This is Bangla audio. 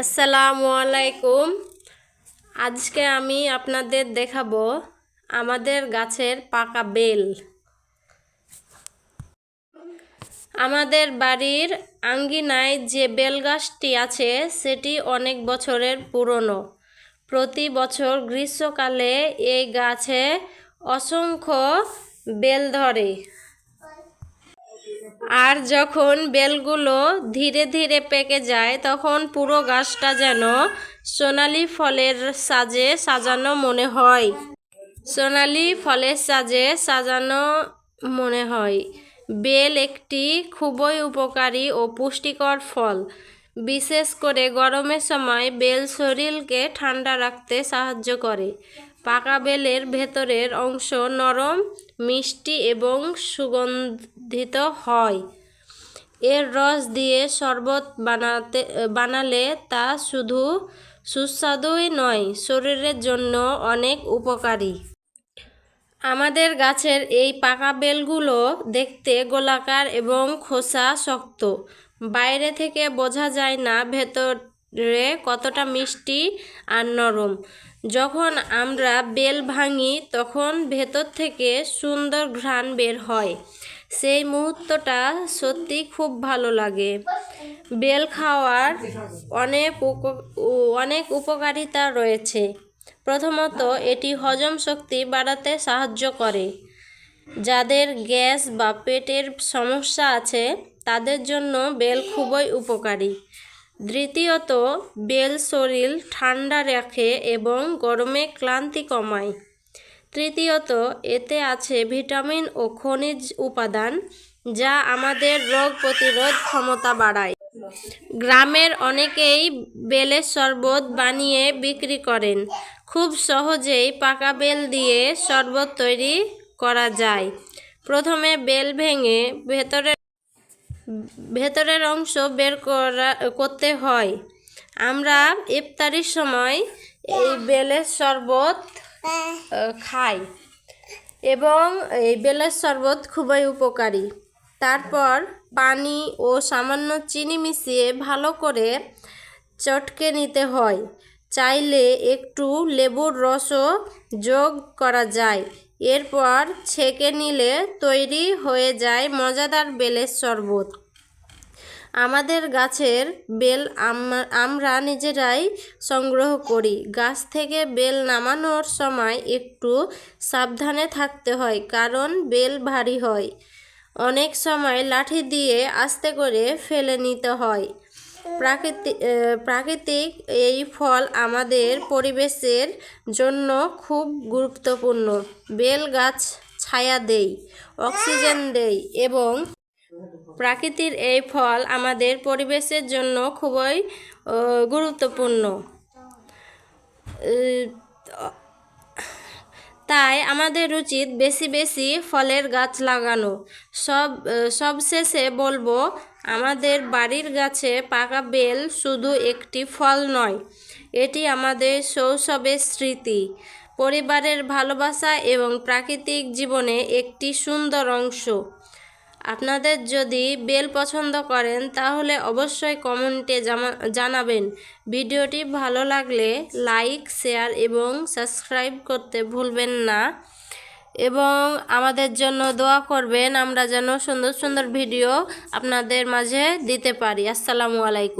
আসসালামু আলাইকুম। আজকে আমি আপনাদের দেখাবো আমাদের গাছের পাকা বেল। আমাদের বাড়ির আঙ্গিনায় যে বেল গাছটি আছে সেটি অনেক বছরের পুরনো। প্রতি বছর গ্রীষ্মকালে এই গাছে অসংখ্য বেল ধরে। আর যখন বেলগুলো ধীরে ধীরে পেকে যায় তখন পুরো গাছটা যেন সোনালি ফলের সাজে সাজানো মনে হয়। সোনালি ফলের সাজে সাজানো মনে হয়। বেল একটি খুবই উপকারী ও পুষ্টিকর ফল। বিশেষ করে গরমের সময় বেল শরীরকে ঠান্ডা রাখতে সাহায্য করে। পাকা বেলের ভেতরের অংশ নরম, মিষ্টি এবং সুগন্ধিত হয়। এর রস দিয়ে শরবত বানালে তা শুধু সুস্বাদুই নয়, শরীরের জন্য অনেক উপকারী। আমাদের গাছের এই পাকা বেলগুলো দেখতে গোলাকার এবং খোসা শক্ত। বাইরে থেকে বোঝা যায় না ভেতরে কতটা মিষ্টি আর নরম। যখন আমরা বেল ভাঙি তখন ভেতর থেকে সুন্দর ঘ্রাণ বের হয়। সেই মুহূর্তটা সত্যি খুব ভালো লাগে। বেল খাওয়ার অনেক উপকারিতা রয়েছে। প্রথমত, এটি হজম শক্তি বাড়াতে সাহায্য করে। যাদের গ্যাস বা পেটের সমস্যা আছে তাদের জন্য বেল খুবই উপকারী। দ্বিতীয়ত, বেল শরীর ঠান্ডা রাখে এবং গরমে ক্লান্তি কমায়। তৃতীয়ত, এতে আছে ভিটামিন ও খনিজ উপাদান যা আমাদের রোগ প্রতিরোধ ক্ষমতা বাড়ায়। গ্রামের অনেকেই বেলের শরবত বানিয়ে বিক্রি করেন। খুব সহজেই পাকা বেল দিয়ে শরবত তৈরি করা যায়। প্রথমে বেল ভেঙে ভেতরের অংশ বের করতে হয়। আমরা ইফতারির সময় এই বেলের শরবত খাই এবং এই বেলের শরবত খুবই উপকারী। তারপর পানি ও সামান্য চিনি মিশিয়ে ভালো করে চটকে নিতে হয়। চাইলে একটু লেবুর রসও যোগ করা যায়। এরপর ছেঁকে নিলে তৈরি হয়ে যায় মজাদার বেলের শরবত। আমাদের গাছের বেল আমরা নিজেরাই সংগ্রহ করি। গাছ থেকে বেল নামানোর সময় একটু সাবধানে থাকতে হয়, কারণ বেল ভারী হয়। অনেক সময় লাঠি দিয়ে আস্তে করে ফেলে নিতে হয়। প্রাকৃতিক এই ফল আমাদের পরিবেশের জন্য খুব গুরুত্বপূর্ণ। বেল গাছ ছায়া দেয়, অক্সিজেন দেয় এবং প্রকৃতির এই ফল আমাদের পরিবেশের জন্য খুবই গুরুত্বপূর্ণ। তাই আমাদের উচিত বেশি বেশি ফলের গাছ লাগানো। সবশেষে বলবো, আমাদের বাড়ির গাছে পাকা বেল শুধু একটি ফল নয়, এটি আমাদের শৈশবের স্মৃতি, পরিবারের ভালোবাসা এবং প্রাকৃতিক জীবনে একটি সুন্দর অংশ। আপনাদের যদি বেল পছন্দ করেন তাহলে অবশ্যই কমেন্টে জানাবেন। ভিডিওটি ভালো লাগলে লাইক, শেয়ার এবং সাবস্ক্রাইব করতে ভুলবেন না এবং আমাদের জন্য দোয়া করবেন, আমরা যেন সুন্দর সুন্দর ভিডিও আপনাদের মাঝে দিতে পারি। আসসালামু আলাইকুম।